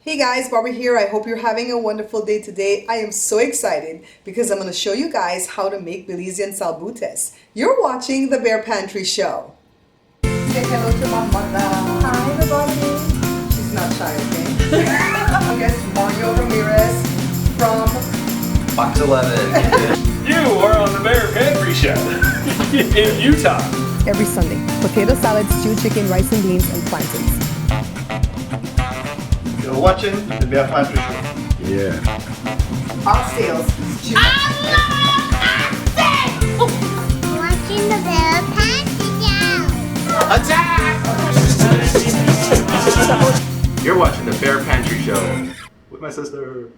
Hey guys, Barbara here. I hope you're having a wonderful day today. I am so excited because I'm going to show you guys how to make Belizean salbutes. You're watching the Bear Pantry Show. Say hello to my mother. Hi everybody. She's not shy, okay? Yes, Mario Ramirez from Box 11. You are on the Bear Pantry Show in Utah. Every Sunday, potato salad, stewed chicken, rice and beans, and plantains. You're watching the Bear Pantry Show. Yeah. oxtails. Watching the Bear Pantry Show. Attack! You're watching the Bear Pantry Show with my sister.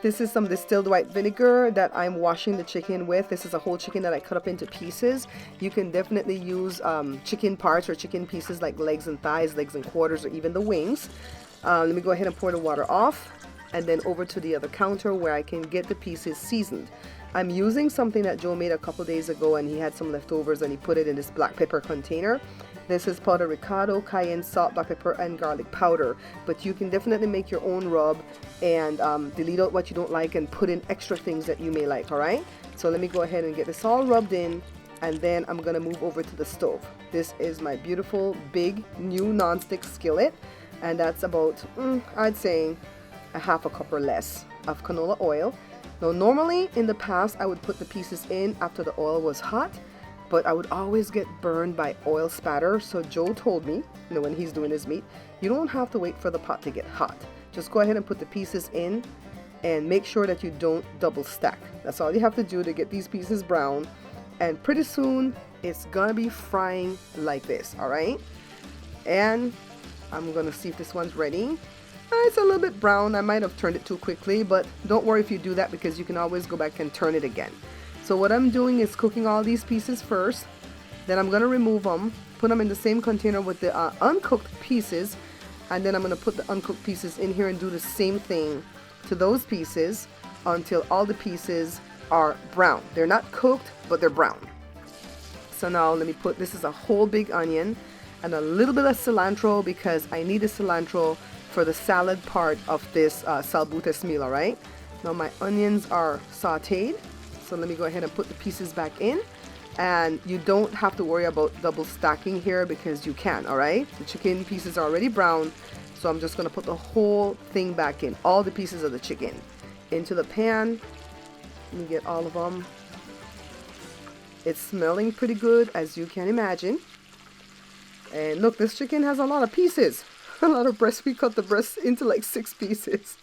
This is some distilled white vinegar that I'm washing the chicken with. This is a whole chicken that I cut up into pieces. You can definitely use chicken parts or chicken pieces like legs and thighs, legs and quarters, or even the wings. Let me go ahead and pour the water off and then over to the other counter where I can get the pieces seasoned. I'm using something that Joe made a couple days ago, and he had some leftovers and he put it in this black pepper container. This is powdered ricotta, cayenne salt, black pepper, and garlic powder. But you can definitely make your own rub and delete out what you don't like and put in extra things that you may like, alright? So let me go ahead and get this all rubbed in, and then I'm going to move over to the stove. This is my beautiful, big, new non-stick skillet, and that's about, I'd say, a half a cup or less of canola oil. Now, normally in the past, I would put the pieces in after the oil was hot, but I would always get burned by oil spatter. So Joe told me, when he's doing his meat, you don't have to wait for the pot to get hot. Just go ahead and put the pieces in and make sure that you don't double stack. That's all you have to do to get these pieces brown. And pretty soon, it's gonna be frying like this, all right? And I'm gonna see if this one's ready. It's a little bit brown. I might have turned it too quickly, but don't worry if you do that, because you can always go back and turn it again. So what I'm doing is cooking all these pieces first. Then I'm going to remove them, put them in the same container with the uncooked pieces, and then I'm going to put the uncooked pieces in here and do the same thing to those pieces until all the pieces are brown. They're not cooked, but they're brown. So now let me put, this is a whole big onion and a little bit of cilantro, because I need the cilantro for the salad part of this salbutes meal, all right? Now my onions are sauteed. So let me go ahead and put the pieces back in, and you don't have to worry about double stacking here because you can, all right? The chicken pieces are already brown, so I'm just gonna put the whole thing back in, all the pieces of the chicken into the pan. Let me get all of them. It's smelling pretty good, as you can imagine. And look, this chicken has a lot of pieces. A lot of breast. We cut the breast into like 6 pieces.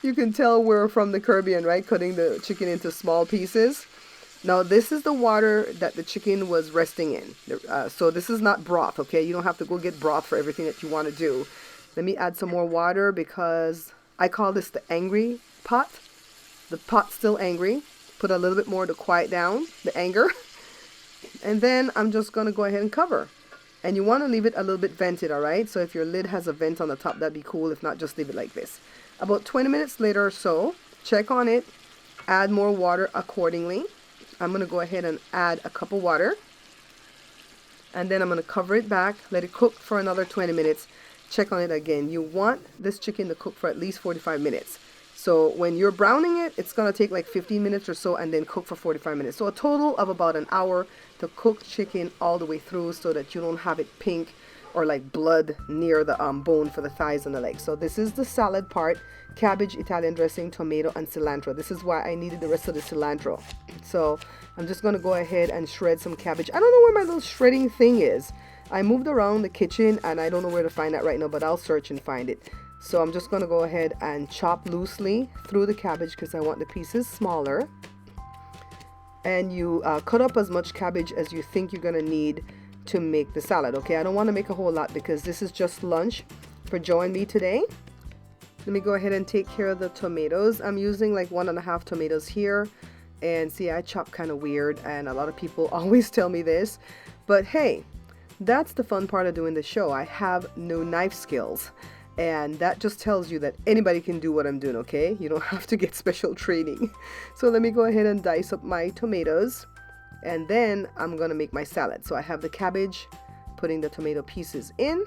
You can tell we're from the Caribbean, right? Cutting the chicken into small pieces. Now, this is the water that the chicken was resting in. So this is not broth, okay? You don't have to go get broth for everything that you want to do. Let me add some more water, because I call this the angry pot. The pot's still angry. Put a little bit more to quiet down the anger. And then I'm just going to go ahead and cover. And you want to leave it a little bit vented, all right? So if your lid has a vent on the top, that'd be cool. If not, just leave it like this. About 20 minutes later or so, check on it. Add more water accordingly. I'm going to go ahead and add a cup of water. And then I'm going to cover it back. Let it cook for another 20 minutes. Check on it again. You want this chicken to cook for at least 45 minutes. So when you're browning it, it's going to take like 15 minutes or so, and then cook for 45 minutes. So a total of about an hour to cook chicken all the way through, so that you don't have it pink or like blood near the bone for the thighs and the legs. So this is the salad part: cabbage, Italian dressing, tomato, and cilantro. This is why I needed the rest of the cilantro. So I'm just going to go ahead and shred some cabbage. I don't know where my little shredding thing is. I moved around the kitchen and I don't know where to find that right now, but I'll search and find it. So I'm just going to go ahead and chop loosely through the cabbage, because I want the pieces smaller. And you cut up as much cabbage as you think you're going to need to make the salad, okay? I don't want to make a whole lot, because this is just lunch for Joe and me today. Let me go ahead and take care of the tomatoes. I'm using like 1.5 tomatoes here. And see, I chop kind of weird, and a lot of people always tell me this. But hey, that's the fun part of doing the show. I have no knife skills. And that just tells you that anybody can do what I'm doing, okay? You don't have to get special training. So let me go ahead and dice up my tomatoes. And then I'm going to make my salad. So I have the cabbage, putting the tomato pieces in.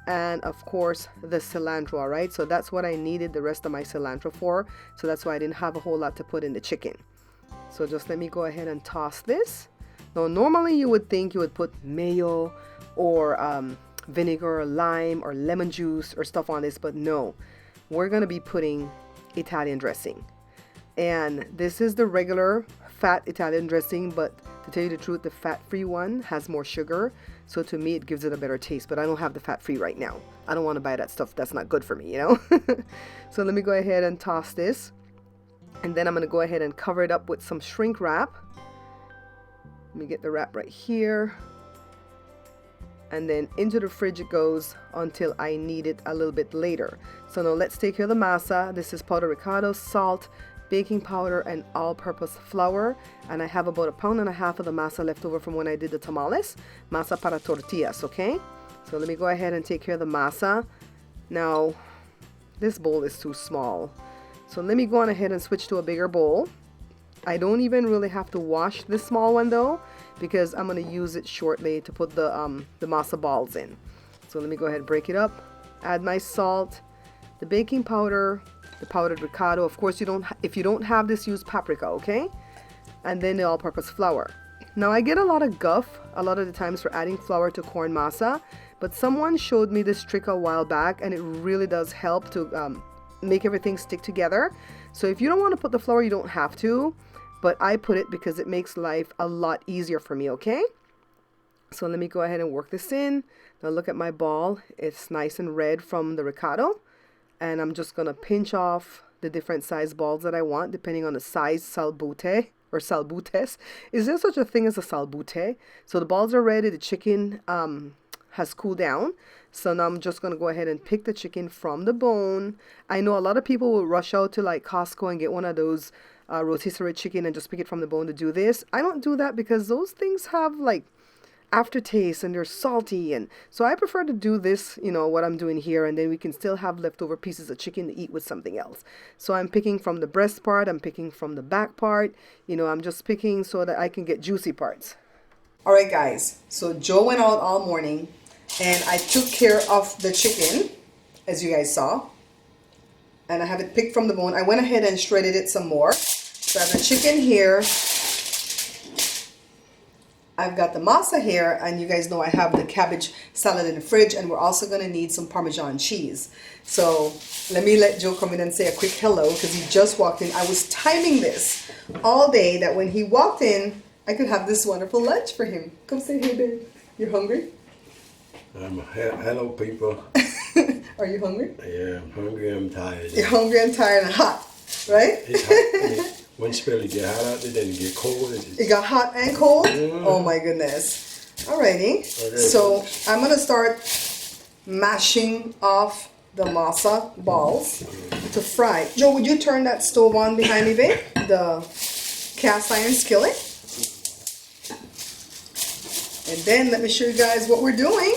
and of course the cilantro. All right, so that's what I needed the rest of my cilantro for, so that's why I didn't have a whole lot to put in the chicken. So just let me go ahead and toss this. Now normally you would think you would put mayo or vinegar or lime or lemon juice or stuff on this, but no, we're gonna be putting Italian dressing. And this is the regular fat Italian dressing, but to tell you the truth, the fat-free one has more sugar, so to me it gives it a better taste, but I don't have the fat-free right now. I don't want to buy that stuff. That's not good for me, you know. So let me go ahead and toss this, and then I'm going to go ahead and cover it up with some shrink wrap. Let me get the wrap right here, and then into the fridge it goes until I need it a little bit later. So now let's take care of the masa. This is powdered ricotta, salt, baking powder, and all-purpose flour, and I have about 1.5 pounds of the masa left over from when I did the tamales. Masa para tortillas, okay? So let me go ahead and take care of the masa. Now this bowl is too small, so let me go on ahead and switch to a bigger bowl. I don't even really have to wash this small one though, because I'm going to use it shortly to put the masa balls in. So let me go ahead and break it up, add my salt, the baking powder, the powdered ricotta. Of course, if you don't have this, use paprika, okay? And then the all-purpose flour. Now I get a lot of guff a lot of the times for adding flour to corn masa, but someone showed me this trick a while back, and it really does help to make everything stick together. So if you don't want to put the flour, you don't have to, but I put it because it makes life a lot easier for me, okay? So let me go ahead and work this in. Now look at my ball. It's nice and red from the ricotta. And I'm just going to pinch off the different size balls that I want, depending on the size salbute or salbutes. Is there such a thing as a salbute? So the balls are ready. The chicken has cooled down. So now I'm just going to go ahead and pick the chicken from the bone. I know a lot of people will rush out to like Costco and get one of those rotisserie chicken and just pick it from the bone to do this. I don't do that because those things have like aftertaste and they're salty, and so I prefer to do this, you know, what I'm doing here, and then we can still have leftover pieces of chicken to eat with something else. So I'm picking from the breast part, I'm picking from the back part, you know, I'm just picking so that I can get juicy parts. All right, guys, so Joe went out all morning and I took care of the chicken, as you guys saw, and I have it picked from the bone. I went ahead and shredded it some more. So I have the chicken here, I've got the masa here, and you guys know I have the cabbage salad in the fridge, and we're also going to need some Parmesan cheese. So let me let Joe come in and say a quick hello, because he just walked in. I was timing this all day that when he walked in, I could have this wonderful lunch for him. Come say hey, babe. You're hungry? Hello, people. Are you hungry? Yeah, I'm hungry, I'm tired. You're hungry and tired and hot, right? It's hot. One spell it get hot out there, then it get cold. It got hot and cold? Oh my goodness. Alrighty. Okay. So I'm going to start mashing off the masa balls to fry. Joe, would you turn that stove on behind me, babe? The cast iron skillet. And then let me show you guys what we're doing.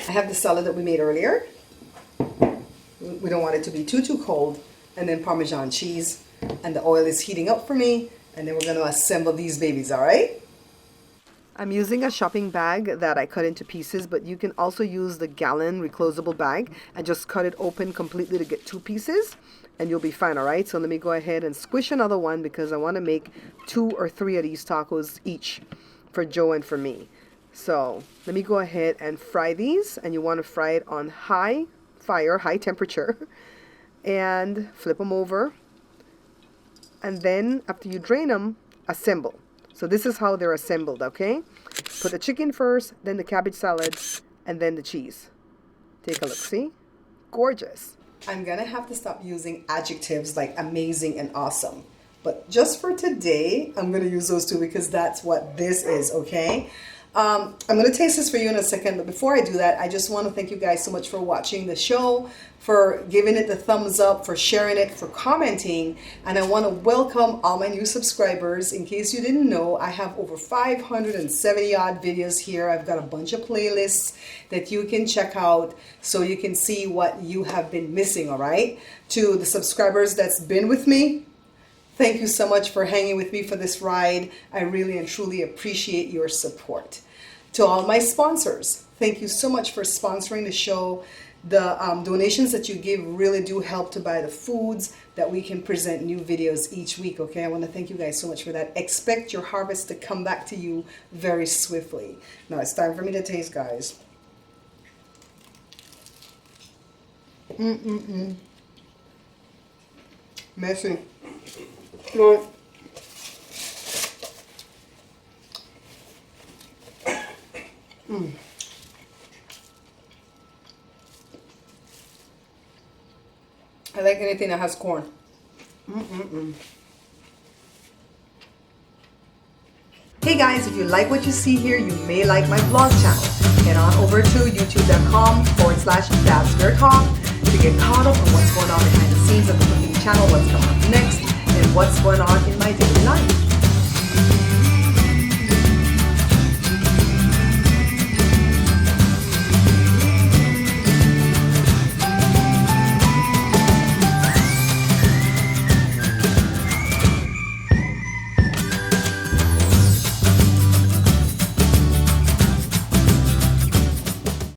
I have the salad that we made earlier. We don't want it to be too cold. And then Parmesan cheese. And the oil is heating up for me. And then we're going to assemble these babies, all right? I'm using a shopping bag that I cut into pieces, but you can also use the gallon reclosable bag and just cut it open completely to get 2 pieces, and you'll be fine, all right? So let me go ahead and squish another one because I want to make 2 or 3 of these tacos each for Joe and for me. So let me go ahead and fry these, and you want to fry it on high fire, high temperature, and flip them over. And then after you drain them, assemble. So this is how they're assembled, okay? Put the chicken first, then the cabbage salad, and then the cheese. Take a look, see? Gorgeous. I'm going to have to stop using adjectives like amazing and awesome. But just for today, I'm going to use those 2 because that's what this is, okay? I'm going to taste this for you in a second, but before I do that, I just want to thank you guys so much for watching the show, for giving it the thumbs up, for sharing it, for commenting, and I want to welcome all my new subscribers. In case you didn't know, I have over 570 odd videos here. I've got a bunch of playlists that you can check out so you can see what you have been missing, all right? To the subscribers that's been with me, thank you so much for hanging with me for this ride. I really and truly appreciate your support. To all my sponsors, Thank you so much for sponsoring the show. The donations that you give really do help to buy the foods that we can present new videos each week, okay? I want to thank you guys so much for that. Expect your harvest to come back to you very swiftly. Now it's time for me to taste, guys. Messy. No. I like anything that has corn. Hey guys, if you like what you see here, you may like my vlog channel. Head on over to youtube.com/BabsBearTalk to get caught up on what's going on behind the scenes of the cooking channel, what's coming up next, and what's going on in my daily life.